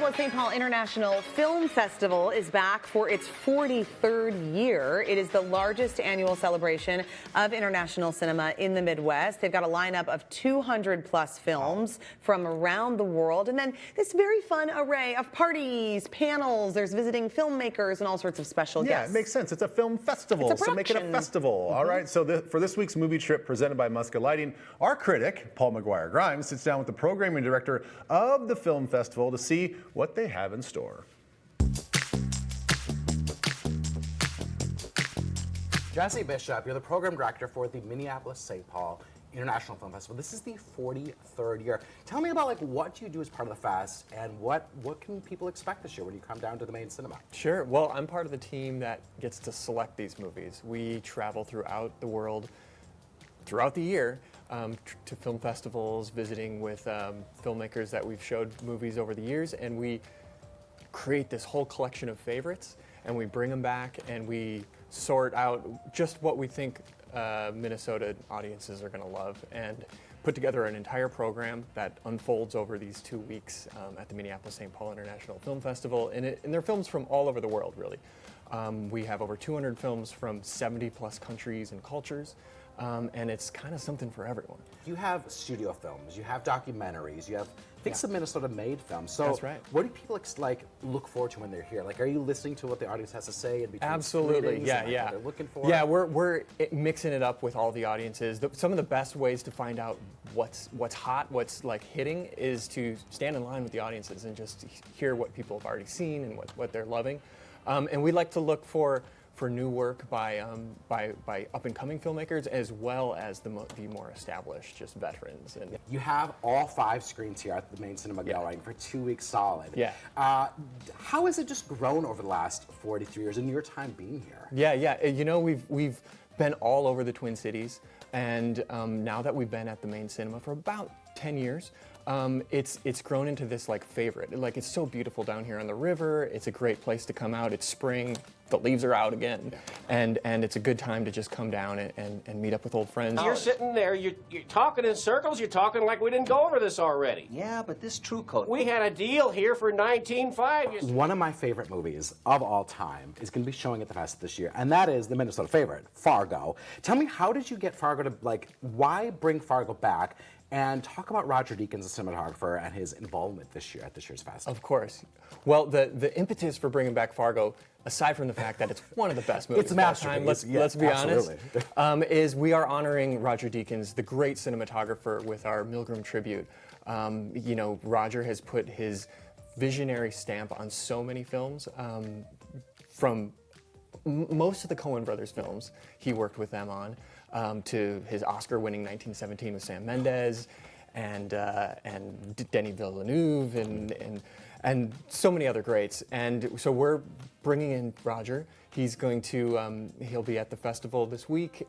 Minneapolis St. Paul International Film Festival is back for its 43rd year. It is the largest annual celebration of international cinema in the Midwest. They've got a lineup of 200 plus films from around the world, and then this very fun array of parties, panels. There's visiting filmmakers and all sorts of special guests. Yeah, it makes sense. It's a film festival, It's a so make it a festival. All right, so for this week's movie trip presented by Muska Lighting, our critic, Paul McGuire Grimes, sits down with the programming director of the film festival to see what they have in store. Jesse Bishop, you're the program director for the Minneapolis St. Paul International Film Festival. This is the 43rd year. Tell me about what you do as part of the fest and what can people expect this year when you come down to the main cinema? Sure. Well, I'm part of the team that gets to select these movies. We travel throughout the world throughout the year to film festivals, visiting with filmmakers that we've showed movies over the years, and we create this whole collection of favorites, and we bring them back, and we sort out just what we think Minnesota audiences are going to love, and put together an entire program that unfolds over these 2 weeks at the Minneapolis St. Paul International Film Festival, and they're films from all over the world, really. We have over 200 films from 70 plus countries and cultures. And it's kind of something for everyone. You have studio films, you have documentaries, you have some Minnesota-made films. So that's right. What do people look forward to when they're here? Are you listening to what the audience has to say in between Absolutely, screenings yeah, and, yeah. What they're looking for? Yeah, we're mixing it up with all the audiences. Some of the best ways to find out what's hot, what's hitting, is to stand in line with the audiences and just hear what people have already seen and what they're loving. And we like to look for new work by up-and-coming filmmakers, as well as the more established, just veterans. And you have all 5 screens here at the main cinema going for 2 weeks solid. Yeah. How has it just grown over the last 43 years in your time being here? Yeah. You know, we've been all over the Twin Cities, and now that we've been at the main cinema for about 10 years, it's grown into this favorite. It's so beautiful down here on the river. It's a great place to come out. It's spring. The leaves are out again, and it's a good time to just come down and meet up with old friends. You're sitting there, you're talking in circles, you're talking like we didn't go over this already. Yeah, but this True Coat... We had a deal here for $19.5. One of my favorite movies of all time is going to be showing at the fest this year, and that is the Minnesota favorite, Fargo. Tell me, how did you get Fargo to, why bring Fargo back? And talk about Roger Deakins, the cinematographer, and his involvement this year at this year's fest. Of course. Well, the impetus for bringing back Fargo, aside from the fact that it's one of the best movies of all time, let's be honest, is we are honoring Roger Deakins, the great cinematographer, with our Milgram tribute. You know, Roger has put his visionary stamp on so many films, from most of the Coen brothers films he worked with them on, to his Oscar-winning 1917 with Sam Mendes, and Denis Villeneuve, and so many other greats. And so we're bringing in Roger. He's going to he'll be at the festival this week,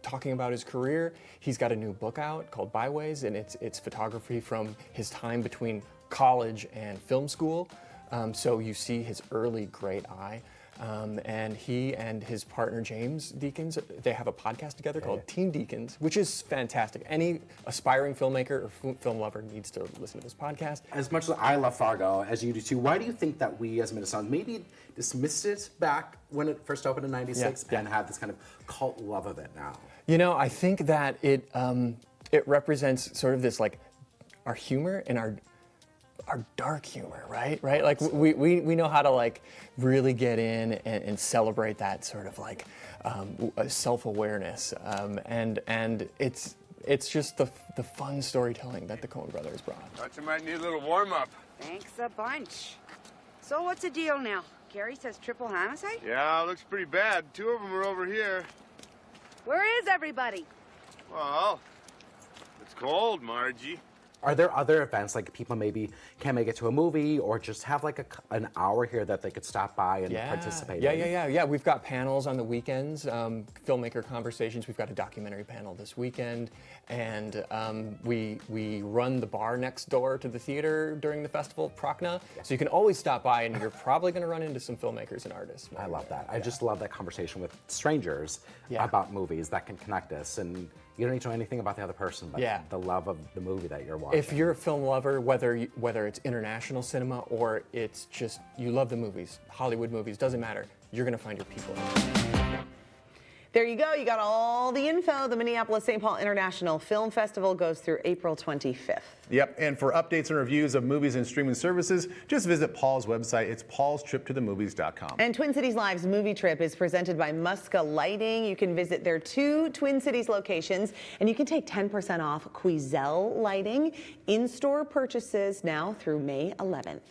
talking about his career. He's got a new book out called Byways, and it's photography from his time between college and film school. So you see his early great eye. And he and his partner James Deakins, they have a podcast together called Team Deakins, which is fantastic. Any aspiring filmmaker or film lover needs to listen to this podcast. As much as I love Fargo, as you do too, why do you think that we as Minnesotans maybe dismissed it back when it first opened in '96 and have this kind of cult love of it now? You know, I think that it represents sort of this our humor and our dark humor, right? We know how to really get in and celebrate that sort of self-awareness, and it's just the fun storytelling that the Coen brothers brought. Thought you might need a little warm-up. Thanks a bunch. So what's the deal now? Gary says triple homicide? Yeah, looks pretty bad. 2 of them are over here. Where is everybody? Well, it's cold, Margie. Are there other events, people maybe can't make it to a movie, or just have an hour here that they could stop by and participate in? Yeah. We've got panels on the weekends, filmmaker conversations. We've got a documentary panel this weekend, and we run the bar next door to the theater during the festival, Prochna. So you can always stop by, and you're probably going to run into some filmmakers and artists. I love that. I just love that conversation with strangers about movies that can connect us. And You don't need to know anything about the other person, but Yeah. the love of the movie that you're watching. If you're a film lover, whether it's international cinema or it's just you love the movies, Hollywood movies, doesn't matter. You're going to find your people. There you go. You got all the info. The Minneapolis St. Paul International Film Festival goes through April 25th. Yep, and for updates and reviews of movies and streaming services, just visit Paul's website. It's paulstriptothemovies.com. And Twin Cities Live's movie trip is presented by Muska Lighting. You can visit their 2 Twin Cities locations, and you can take 10% off Quezel lighting in-store purchases now through May 11th.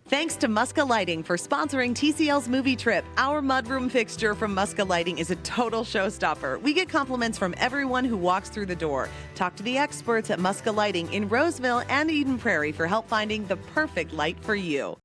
Thanks to Muska Lighting for sponsoring TCL's movie trip. Our mudroom fixture from Muska Lighting is a total showstopper. We get compliments from everyone who walks through the door. Talk to the experts at Muska Lighting in Roseville and Eden Prairie for help finding the perfect light for you.